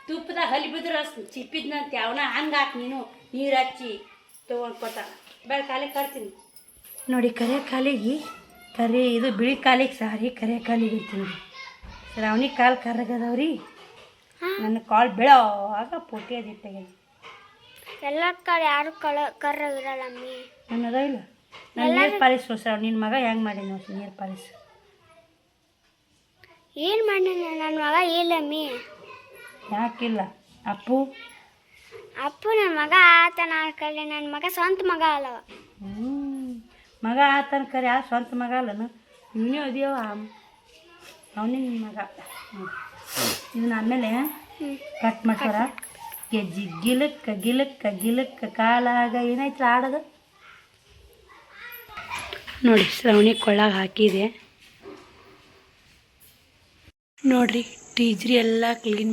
ತುಪ್ಪದಾಗ ಹಲ್ಲಿ ಬಿದ್ರ ಚಿಪ್ಪಿದ್ನಂತ ಅವನ ಹಂಗೆ ಹಾಕಿ ನೀನು ನೀರು ಹಚ್ಚಿ ತೊಗೊಂಡು ಕೊಟ್ಟ ಬೇಡ ಕಾಲಿಗೆ ಕರ್ತೀನಿ ನೋಡಿ. ಕರೆ ಕಾಲಿಗೆ ಇದು ಬಿಳಿ ಕಾಲಿಗೆ ಸಾರಿ ಕರೆ ಕಾಲಿಗೆ ಇರ್ತೀನಿ. ಶ್ರಾವಣಿ ಕಾಲು ಕರ್ರಗದವ್ರಿ. ನನ್ನ ಕಾಲು ಬೆಳವಾಗ ಪೋಟಿ ಅದು ಇಟ್ಟಾಗ ಎಲ್ಲ ಕಾಳು ಯಾರು ಕರ್ರಗಿರಲ್ಲ ಅಮ್ಮಿ. ನನ್ನದ ಇಲ್ಲ. ನಾನು ನೀರು ಪಾಲಿಸ್ ಶ್ರಾವಣಿ ನಿನ್ನ ಮಗ ಹೆಂಗೆ ಮಾಡಿ ನೋಡಿ ನೀರು ಪಾಲಿಸ್. ಏನು ಮಾಡಿ ನನ್ನ ಮಗ ಇಲ್ಲ ಅಮ್ಮಿ. ಯಾಕಿಲ್ಲ ಅಪ್ಪು ನನ್ನ ಮಗ ಆತನ ಕಲೆ. ನನ್ನ ಮಗ ಸ್ವಂತ ಮಗ ಅಲ್ಲವ. ಮಗ ಆತನ ಕರೆ ಆ ಸ್ವಂತ ಮಗ ಅಲ್ಲನು. ನೀನು ಅದಿಯವ ಅವನೇ ನಿನ್ನ ಮಗ. ಇದನ್ನ ಆಮೇಲೆ ಕಟ್ ಮಾಡ್ತಾರ. ಗೆಜ್ಜಿ ಗಿಲಕ್ಕ ಗಿಲಕ್ಕ ಗಿಲಕ್ಕ ಕಾಲಾಗ ಏನಾಯ್ತು ಆಡೋದು ನೋಡಿ. ಶ್ರಾವಣಿ ಕೊಳ್ಳಾಗ ಹಾಕಿದೆ ನೋಡ್ರಿ. ಟೀಜ್ರಿ ಎಲ್ಲ ಕ್ಲೀನ್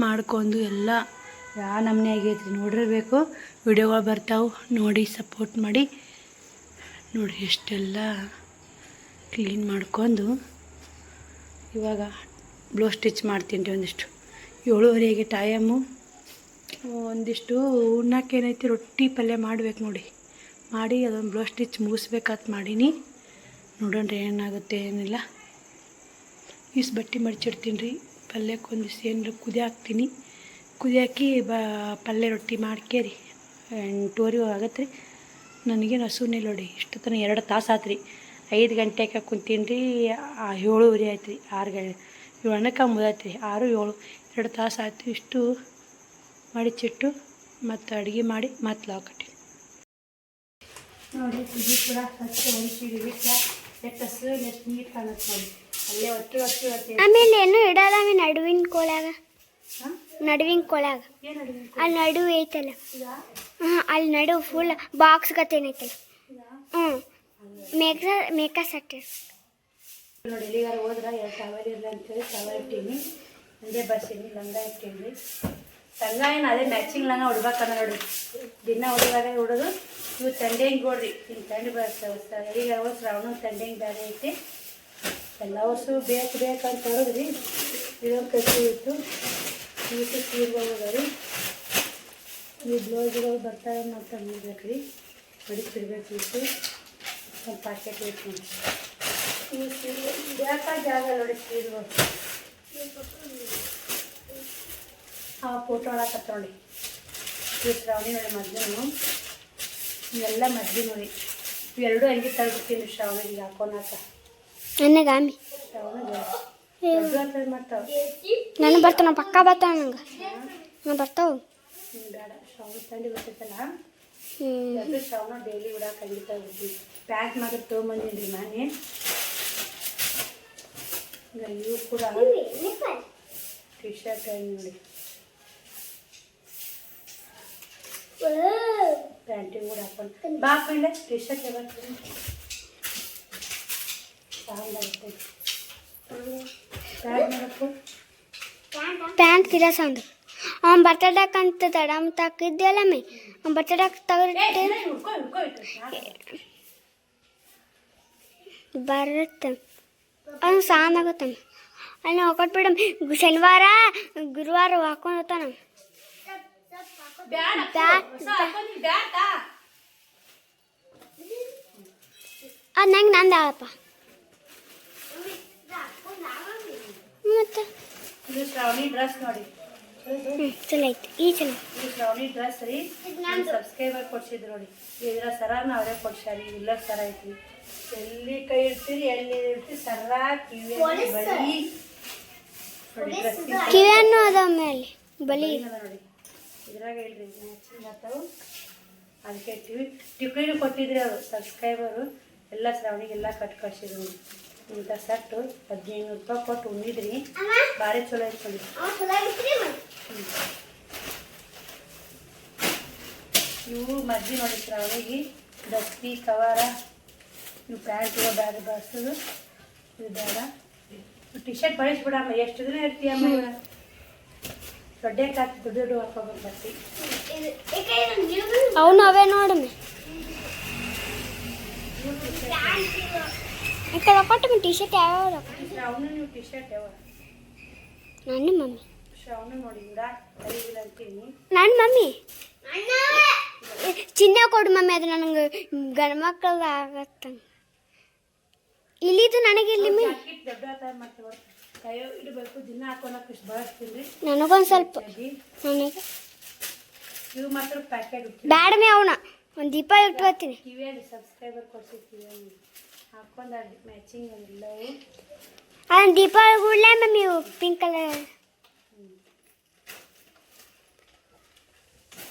ಮಾಡ್ಕೊಂಡು ಎಲ್ಲ ಯಾವ ನಮ್ನೆ ಆಗೈತ್ರಿ ನೋಡಿರ್ಬೇಕು. ವಿಡಿಯೋಗಳು ಬರ್ತಾವೆ ನೋಡಿ ಸಪೋರ್ಟ್ ಮಾಡಿ. ನೋಡಿರಿ ಎಷ್ಟೆಲ್ಲ ಕ್ಲೀನ್ ಮಾಡ್ಕೊಂಡು ಇವಾಗ ಬ್ಲೌಸ್ ಸ್ಟಿಚ್ ಮಾಡ್ತೀನಿ ರೀ. ಒಂದಿಷ್ಟು 7:30 ಟೈಮು. ಒಂದಿಷ್ಟು ಉಣ್ಣಕ್ಕೇನೈತಿ ರೊಟ್ಟಿ ಪಲ್ಯ ಮಾಡ್ಬೇಕು ನೋಡಿ. ಮಾಡಿ ಅದೊಂದು ಬ್ಲೌಸ್ ಸ್ಟಿಚ್ ಮುಗಿಸ್ಬೇಕಂತ ಮಾಡೀನಿ. ನೋಡೋಣ ರೀ ಏನಾಗುತ್ತೆ ಏನಿಲ್ಲ. ಇಷ್ಟು ಬಟ್ಟೆ ಮಡ್ಚಿಡ್ತೀನಿ ರೀ. ಪಲ್ಯಕ್ಕೆ ಒಂದಿಷ್ಟು ಏನಾರ ಕುದಿ ಹಾಕ್ತೀನಿ. ಕುದಿ ಹಾಕಿ ಪಲ್ಯ ರೊಟ್ಟಿ ಮಾಡ್ಕೇರಿ 8:30 ಆಗತ್ತೆ ರೀ. ನನಗೇನು ಹಸುನೇ ನೋಡಿ. ಇಷ್ಟು ತನಕ 2 ತಾಸು ಆಯ್ತು ರೀ. 5 ಗಂಟೆಗೆ ಕುಂತೀನಿ ರೀ. 7:30 ಆಯ್ತು ರೀ. 7 ಅನ್ನಕ್ಕೆ ಮುದಾಯ್ತು ರೀ. 6, 7 2 ತಾಸು ಆಯ್ತು. ಇಷ್ಟು ಮಡಿಚಿಟ್ಟು ಮತ್ತು ಅಡುಗೆ ಮಾಡಿ ಮತ್ತು ಲಾವ್ ಕಟ್ಟಿ ನೋಡಿ. ಕುದಿ ಕೂಡ ಸ್ವಚ್ಛ ಹೊಡಿಸಿದ್ದೀವಿ. ಎಷ್ಟು ಹಸು ಎಷ್ಟು ನೀರು ಕಾಣುತ್ತೆ ನೋಡಿ. ಅಲ್ಲೇ ಒಟ್ಟು ಆಮೇಲೆ ಏನು ಇಡಲ್ಲ ನಡುವಿನ ಕೋಳ್ಯಾಗ. ನಡುವಿನ ಕೋಳ್ಯಾಗ ಅಲ್ಲಿ ನಡುವೆ ಐತಲ್ಲ. ಅಲ್ಲಿ ನಡುವೆ ಫುಲ್ ಬಾಕ್ಸ್ ಗತ್ತೇನೈತಲ್ಲ. ಮೇಕ ಸಟ್ಟೆ ನೋಡಿ. ಎಲ್ಲಿಗಾರ ಹೋದ್ರೆ 2 ಟವಲ್ ಇರಲಿ ಅಂತೇಳಿ ಟವಲ್ ಇಟ್ಟೀನಿ. ಒಂದೇ ಬರ್ಸೀನಿ. ಲಂಗ ಇಟ್ಟೀನಿ. ಲಂಗ ಏನು ಅದೇ ಮ್ಯಾಚಿಂಗ್ ಲಂಗ ಉಡ್ಬೇಕಂದ ನೋಡಿ. ದಿನ ಉಡಿದಾಗ ಉಡೋದು. ಇವು ತಂಡೆಂಗೆ ನೋಡ್ರಿ. ಹಿಂಗೆ ತಂಡಿ ಬರ್ತಾವೆ. ಎಲ್ಲಿಗಾರ ಹೋದ್ರೆ ಶ್ರಾವಣ ತಂಡೆಂಗೆ ಬೇರೆ ಐತಿ. ಎಲ್ಲ ವರ್ಷ ಬೇಕಂತ ಹೊರದ್ರಿ. ಇದೊಂದು ಕಸಿ ಇತ್ತು. ಇವತ್ತು ಸೀರೆಗಳು ರೀ. ಈ ಬ್ಲೌಸ್ಗಳು ಬರ್ತಾವೆ ಅಂತ ನೋಡ್ಬೇಕು ರೀ. ಹೊಡಿತಿರ್ಬೇಕು. ಇತ್ತು ಒಂದು ಪ್ಯಾಕೆಟ್ ಇತ್ತು ನೋಡಿ. ಇವು ಸೀರೆ ಬೇಕಾದ ಜಾಗ ನೋಡಿ. ಸೀರೆಗಳು ಫೋಟೋ ಹಾಕತ್ತ ನೋಡಿ. ಇವು ಶ್ರಾವಣಿ ನೋಡಿ. ಮದ್ದಿನು ಇವೆಲ್ಲ ಮದ್ದಿ ನೋಡಿ. ಇವೆರಡು ಹಂಗೆ ತಗ್ಬಿಡ್ತೀನಿ ಶ್ರಾವಣಿಗೆ ಹಾಕೋನಾಕ. ನನಗಾಮಿ ನನಗೆ ಬರ್ತಾವ. ಪಕ್ಕ ಬರ್ತಾವ ನಂಗೆ. ಬರ್ತಾವ ಬೇಡ. ಶ್ರಾವಣ ತಂಡಿ ಬರ್ತೈತಲ್ಲ. ಅದು ಶ್ರಾವಣ ಡೈಲಿ ಉಡಾಕ ಖಂಡಿತ ಬಿಡ್ತೀವಿ. ಪ್ಯಾಕ್ ಮಾಡಿ ತೊಗೊಂಬಂದಿನಿ ರೀ ನಾನೇ. ಇವು ಕೂಡ ಟಿ ಶರ್ಟ್ ನೋಡಿ. ಪ್ಯಾಂಟಿಗೆ ಕೂಡ ಹಾಕೊಂಡು ಬಾ ಹಾಕೊಂಡೆ. ಟಿ ಶರ್ಟ್ ಬರ್ತೀನಿ. ಪ್ಯಾಂಟ್ ಕಿರ ಸೌಂಡ್. ಅವ್ನು ಬರ್ತಡಕ್ಕಂತ ತಡಮ್ ತಾಕಿದ್ಯಲ್ಲ ಮೈ. ಅವ್ನು ಬರ್ತಡಕ್ಕೆ ತಗೊಂಡು ಬರುತ್ತೆ. ಅವ್ನು ಸಾಮಾಗುತ್ತೆ. ಅಲ್ಲಿ ಹೋಗ್ಕೊಟ್ಬಿಡಮ್. ಶನಿವಾರ ಗುರುವಾರ ಹಾಕೊಂಡು ಹೋಗ್ತಾನ. ಅದು ನಂಗೆ ನಂದಪ್ಪ. ಮತ್ತೆ ಇದು ಶ್ರಾವಣಿ ಡ್ರೆಸ್ ನೋಡಿ. ಚಲೋ ಐತಿ. ಈ ಚಲೋ ಇದು ಶ್ರಾವಣಿ ಡ್ರೆಸ್ ರೀ. ನಮ್ಮ ಸಬ್ಸ್ಕ್ರೈಬರ್ ಕೊಡ್ಸಿದ್ರು ನೋಡಿ. ಇದರ ಸರನ ಅವರೇ ಕೊಡ್ಸ್ಯಾರ. ಇಲ್ಲ ಸರ ಐತಿ. ಎಲ್ಲಿ ಕೈ ಇಡ್ತೀರಿ ಎಲ್ಲಿ ಇಡ್ತೀರಿ ಸರ ಕಿವಿ ಬಳಿ ಕಿವಿಯನ್ನು ಅದ ಮೇಲೆ ಬಲಿ ನೋಡಿ. ಇದ್ರಾಗ ಹೇಳ್ರಿ ಮ್ಯಾಚಿಂಗ್ ಆಗ್ತಾವೆ. ಅದಕ್ಕೆ ಟಿಕ್ಲಿನೂ ಕೊಟ್ಟಿದ್ರಿ ಅವರು ಸಬ್ಸ್ಕ್ರೈಬರು. ಎಲ್ಲ ಶ್ರಾವಣಿಗೆಲ್ಲ ಕಳ್ಸಿದ್ರು. ಇಂಥ ಸೆಟ್ಟು 1500 ರೂಪಾಯಿ ಕೊಟ್ಟು ಉಣ್ಣಿದ್ರಿ. ಭಾರಿ ಚಲೋ ಐತೆ ನೋಡಿ. ಇವು ಮದ್ದಿ ನೋಡಿ ಶ್ರಾವಣಿಗೆ. ದಸ್ತಿ ಕವಾರ ಇವು ಪ್ಯಾಂಟ್ಗಳು ಬೇರೆ ಬಳಸೋದು. ಇದು ಬೇಡ. ಟಿ ಶರ್ಟ್ ಬಳಸ್ಬಿಡಮ್ಮ. ಎಷ್ಟು ದಿನ ಇರ್ತೀಯಮ್ಮ? ಇವಾಗ ದೊಡ್ಡಕ್ಕೆ ಹಾಕಿ ದೊಡ್ಡ ಹಾಕೋಬೇಕು ಬರ್ತಿ. ಅವನು ಅವೇ ನೋಡಮ್ಮೆ. ಕೊಟ್ಟು ಟಿ ಶರ್ಟ್ ಯಾವ್ಯಾವ ಶ್ರಾವಣ ನೀವು ಟಿ ಶರ್ಟ್ ಯಾವ ನನ್ನ ಮಮ್ಮಿ ಶ್ರಾವಣ ನೋಡಿ ಉಡಾಕ್ ಕಲಿಗಿಲ್ಲ ಅಂತೀನಿ. ನನ್ನ ಮಮ್ಮಿ ಚಿನ್ನ ಕೊಡು ಮಮ್ಮಿ, ಅದು ನನಗೆ ಗಂಡ್ಮಕ್ಳದ ಆಗತ್ತ. ಇಲ್ಲಿದು ನನಗೆ ಇಲ್ಲಿ ಜಾಕೆಟ್ ದೊಡ್ಡ ಆತರ ಮಾಡ್ತೀವಿ, ಕೈ ಇಡಬೇಕು, ದಿನ ಹಾಕೊಳಕ್ಕೆ ಇಷ್ಟು ಬಳಸ್ತೀವಿ. ನನಗೊಂದು ಸ್ವಲ್ಪ ನನಗೆ ಇವು ಮಾತ್ರ ಪ್ಯಾಕೆಟ್ ಬ್ಯಾಡ ಮೇ ಅವನ ಒಂದು ದೀಪ ಇಟ್ಟು ಬರ್ತೀನಿ. ಕಿವಿಯಲ್ಲಿ ಸಬ್ಸ್ಕ್ರೈಬರ್ ಕೊಡ್ಸಿರ್ತೀವಿ ಹಾಕೊಂಡಾಡ್ರಿ ಮ್ಯಾಚಿಂಗ್ ಎಲ್ಲವೂ. ಅದನ್ನು ದೀಪ ಗುಡ್ಲೆ ಮಮ್ಮಿ ಪಿಂಕ್ ಕಲರ್.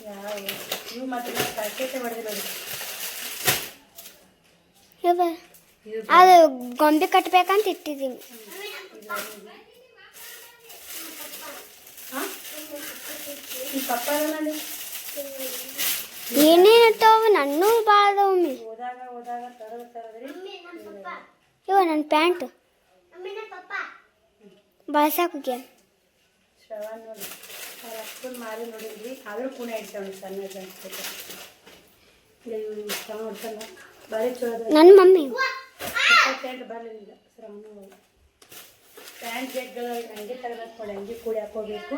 ಯಾವ ಇವು ಮಾತ್ರ ಪ್ಯಾಕೆಟ್ ಹೊಡೆದು ನೋಡಿ. ಅದು ಗೊಂಬೆ ಕಟ್ಟಬೇಕಂತ ಇಟ್ಟಿದ್ದೀನಿ. ಪಪ್ಪ ಏನೇನತ್ತವ ನನ್ನೂ ಭಾಳ ಅದಾವಮ್ಮಿ. ಹೋದಾಗ ತರದ್ರಿ ಇವ ನನ್ನ ಪ್ಯಾಂಟ್ ಬಳಸಾಕೋಗ್ಯ ಶ್ರವಣ್ ನೋಡಿ ಅವ್ರ ಅಕ್ಕನ ಮಾರಿ ನೋಡಿದ್ರಿ, ಆದರೂ ಕೂಡ ಇಡ್ತಾವೆ ಸಣ್ಣ ಅನ್ಸ್ಬೇಕು. ಶ್ರವಣ ಹೊಡ್ಸಲ್ಲ ಭಾರಿ ಚಲೋ. ನನ್ನ ಮಮ್ಮಿ ಪ್ಯಾಂಟ್ ಬರಲಿಲ್ಲ ಶ್ರವಣ ಪ್ಯಾಂಟ್ ಜಗ್ಗಳು ಹಂಗೆ ತಗಬೇಕು ನೋಡಿ, ಹಂಗೆ ಕೂಡಿ ಹಾಕೋಬೇಕು.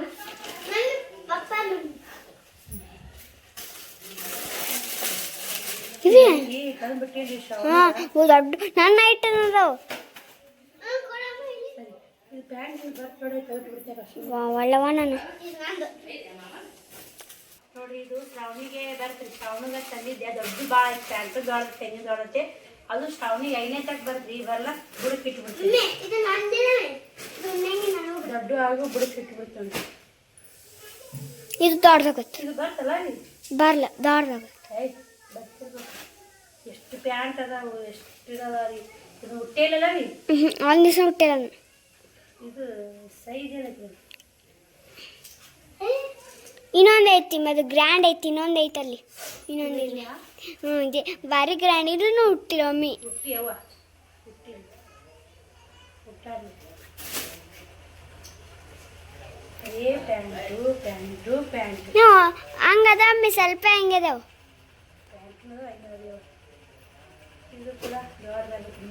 ಇವೆ ತಂದ್ಬಿಟ್ಟಿದ್ವಿ ಹಾಂ ದೊಡ್ಡ ನನ್ನ ಐಟಮ್ ಅದಾವ. ಪ್ಯಾಂಟ್ ಬರ್ತೊಡೆ ತೆಗೆದುಬಿಡ್ತೇವೆ ಅಷ್ಟು ಒಳ್ಳೆವ ನಾನು ನೋಡಿ. ಇದು ಶ್ರಾವಣಿಗೆ ಬರ್ತೀರಿ, ಶ್ರಾವಣಿಗೆ ತಂದಿದ್ದೆ ದೊಡ್ಡ ಭಾಳ ಐತೆ ಪ್ಯಾಂಟು ದೊಡ್ಡ ತೆಂಗಿ ದೊಡ್ಡತೆ. ಅದು ಶ್ರಾವಣಿಗೆ 5ನೇ ತಕ್ಕ ಬರ್ತೀರಿ, ಇವೆಲ್ಲ ಬುಡಕ್ಕೆ ಇಟ್ಬಿಡ್ತೀವಿ. ದೊಡ್ಡ ಆಗು ಬುಡಕ್ಕೆ ಇಟ್ಬಿಡ್ತೀವಿ. ಇದು ದೊಡ್ಡದಾಗತ್ತೆ. ಇದು ಬರ್ತಲ್ಲ ರೀ ಬರಲ್ಲ ದೊಡ್ಡದಾಗತ್ತೆ. ಬರ್ತಿರ್ಬೇಕು. ಎಷ್ಟು ಪ್ಯಾಂಟ್ ಅದಾವು, ಎಷ್ಟು ಇದಾವ ರೀ. ಇದು ಹುಟ್ಟೇಲಿಲ್ಲ ರೀ, ಒಂದು ದಿವಸ ಹುಟ್ಟಿಲ್ಲ ನಾನು. ಇದು ಸೈಜ್ ಏನೈತಿ ಇನ್ನೊಂದು ಐತಿ, ಅದು ಗ್ರ್ಯಾಂಡ್ ಐತಿ. ಇನ್ನೊಂದು ಐತಲ್ಲಿ ಇನ್ನೊಂದು ಇಲ್ಲ. ಇದೆ ಭಾರಿ ಗ್ರ್ಯಾಂಡ್. ಇದೂ ಹುಟ್ಟಿಲ್ಲ ಮಮ್ಮಿ. ಹುಟ್ಟಿ ಅವ್ವ ಹುಟ್ಟಿ ಹುಟ್ಟಾಡ್ಲಿ. ಅದೇ ಪ್ಯಾಂಟು ಪ್ಯಾಂಟು ಪ್ಯಾಂಟು ಹಂಗದ ಮಮ್ಮಿ, ಸ್ವಲ್ಪ ಹೆಂಗದಾವ ಪ್ಯಾಂಟ್ನು 500. ಇದು ಕೂಡ ದೊಡ್ಡದಾಗುತ್ತೆ.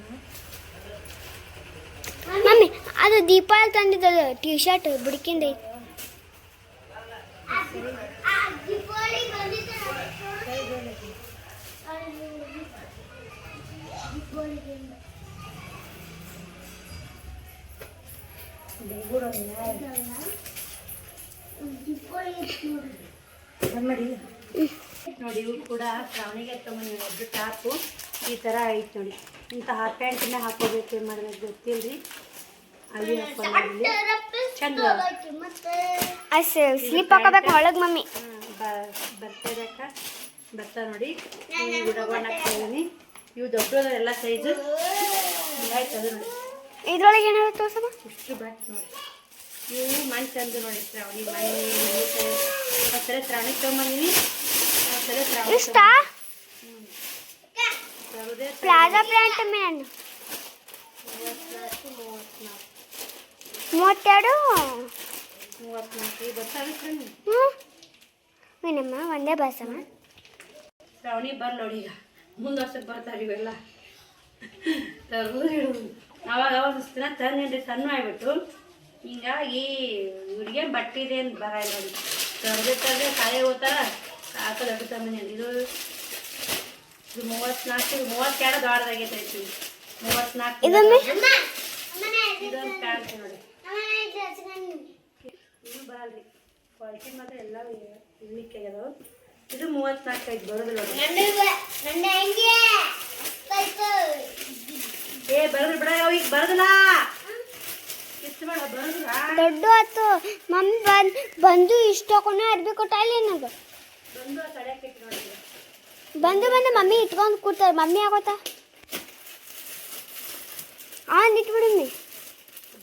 ಮಮ್ಮಿ ಅದು ದೀಪಾವಳಿ ತಂದಿದ್ದದು ಟಿ ಶರ್ಟ್ ಬುಡಕಿಂದ ಐತಿ. ನೋಡಿ ಇವು ಕೂಡ ಶ್ರಾವಣಿಗೆ ತಗೊಂಡು ದೊಡ್ಡ ಟಾಪು ಈ ಥರ ಐತೆ ನೋಡಿ. ಇಂಥ ಹಾಫ್ ಪ್ಯಾಂಟನ್ನ ಹಾಕೋಬೇಕು, ಏನು ಮಾಡ್ಬೇಕು ಗೊತ್ತಿಲ್ರಿ. ಅಲ್ಲಿ ಹಾಕೊಂಡು ಚಂದ ಸ್ಲಿಪ್ ಹಾಕೋಬೇಕು ಒಳಗೆ ಮಮ್ಮಿ. ಬರ್ತೇದಕ್ಕ ಬರ್ತಾ ನೋಡಿ. ಇವು ಡಬಲ್ ಹಾಕ್ತಾಯಿದ್ದೀನಿ. ಇವು ದೊಡ್ಡದ ಎಲ್ಲ ಸೈಜು ಆಯ್ತು. ಅದು ನೋಡಿ ಇದ್ರೊಳಗೆ ಏನಾದ್ರು ತೋರ್ಸಮ್ಮ. ಇಷ್ಟು ಬಟ್ ನೋಡಿ. ಇವು ಮಣ್ಣು ತಂದು ನೋಡಿ ಶ್ರಾವಣಿ ಮಣ್ಣು ಒಂದ್ಸಲ ಶ್ರಾವಣಿ ತೊಗೊಂಬಂದಿನಿ, ಒಂದ್ಸಲ ಶ್ರಾವಣಿ ಇಷ್ಟಾ ಪ್ಲಾಜಾ ಪ್ಯಾಂಟ್ ನಾನು 32 ಈ ಬರ್ತಾವೆ. ಮೀನಮ್ಮ ಒಂದೇ ಬಸಮ್ಮ. ಶ್ರಾವಣಿ ಬರ್ಲಿ ನೋಡಿ, ಈಗ ಮುಂದೆ ವರ್ಷಕ್ಕೆ ಬರ್ತಾರೆ ಇವೆಲ್ಲ ತರ್ಬೋದು ಇಡೋದು. ಅವಾಗ ದಿನ ತಂದೇನ್ರಿ ಸಣ್ಣ ಆಗ್ಬಿಟ್ಟು, ಹಿಂಗಾಗಿ ಇವ್ರಿಗೆ ಬಟ್ಟಿದೇನು ಬರಲ್ಲ ನೋಡಿ. ತರದೆ ಕಾಲೇ ಹೋಗ್ತಾರ ಹಾಕೋದು ದೊಡ್ಡ ತಮ್ಮನೆ. ಇದು 34 32 ದೊಡ್ಡದಾಗೈತೆ. 34 ಇದೊಂದು ಪ್ಯಾಂಟ್ ನೋಡಿ. ಇದು ಬರಲ್ರಿ, ಕ್ವಾಲಿಟಿ ಮಾತ್ರ ಎಲ್ಲ ಇಲ್ಲಿಕ್ಕೆ ಆಗ್ಯದಾವ. ಇದು 34 ಐತೆ, ಬರೋದಿಲ್ಲ ನೋಡಿ. ಏ ಬರೋದಿಲ್ಲ ಬಿಡ, ಈಗ ಬರೋದಿಲ್ಲ. ಇಷ್ಟು ಬೇಡ ಬರೋದಿಲ್ಲ. ದೊಡ್ಡ ಆತು ಮಮ್ಮಿ ಬಂದು ಇಷ್ಟು ಹಾಕೊಂಡು ಅರ್ಬಿ ಕೊಟ್ಟಾಲಿ ನನಗೆ. ಬಂದು ತಡೆಯಕ್ಕೆ ಇಟ್ಟು ನೋಡಿ. ಬಂದು ಮಮ್ಮಿ ಇಟ್ಕೊಂಡು ಕೂಡ್ತಾರೆ. ಮಮ್ಮಿ ಆಗೋತಾ ಇಟ್ಬಿಡಿ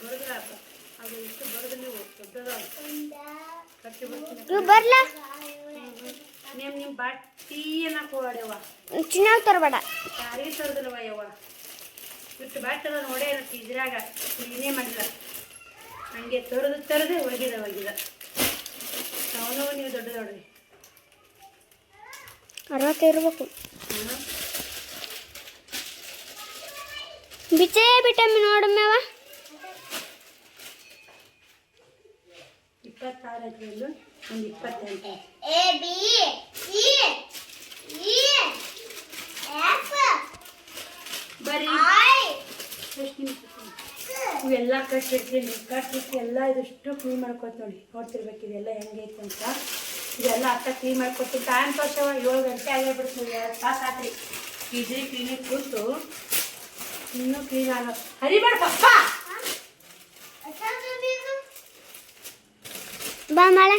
ಬರೋದಿಲ್ಲ. ಅದು ಇಷ್ಟು ಬರೋದಿಲ್ಲ. ನೀವು ದೊಡ್ಡದ ಕಟ್ಟಿ ಬರ್ತೀನಿ. ಇವು ಬರ್ಲಾ ನಿಮ್ಮ ಬಟ್ಟಿ ಏನಕ್ಕೆ ಹೋಗ್ಯಾವ ಚಿನ್ನಾಗ ತರಬೇಡ. ಯಾರಿಗೆ ತರೋದಿಲ್ಲವ ಯವ್ವ. ಇಷ್ಟು ಬಟ್ಟೆ ಅದ ನೋಡೇ ಇರುತ್ತೆ ಇದ್ರಾಗ, ಕ್ಲೀನೇ ಮಾಡಿಲ್ಲ. ಹಂಗೆ ತರದೆ ಒಗಿದ ಅವನು ನೀವು ದೊಡ್ಡ ನೋಡ್ರಿ. 60 ಇರ್ಬೇಕು. ಬಿಚ್ಚೇ ಬಿಟ್ಟಮ್ಮಿ ನೋಡಮ್ಮೇವ. 26 ಐತಿ, ಒಂದು 28 ಐತಿ. ಬರೀ ಎಷ್ಟು ನಿಮಿಷ ಇವೆಲ್ಲ ಕಟ್ಟಿರ್ತೀನಿ ಕಟ್ಟಿಟ್ಟು ಎಲ್ಲ ಇದಿಷ್ಟು ಕ್ಲೀನ್ ಮಾಡ್ಕೊತ ನೋಡಿ ನೋಡ್ತಿರ್ಬೇಕು ಇದೆಲ್ಲ ಹೆಂಗೈತೆ ಅಂತ ಇದೆಲ್ಲ ಅತ್ತ ಕ್ಲೀನ್ ಮಾಡ್ಕೊತೀನಿ ಟೈಮ್ ತೋರ್ಸವ 7 ಗಂಟೆ ಆಗಿಬಿಡ್ತೀನಿ 2 ತಾಸು ಆತ್ರಿ ಇದ್ರಿ ಕ್ಲೀನಿಗೆ ಕೂತು ಇನ್ನೂ ಕ್ಲೀನ್ ಆಗೋ ಹರಿಬೇಡ ಪಪ್ಪ ಬಾ ಮಾಡ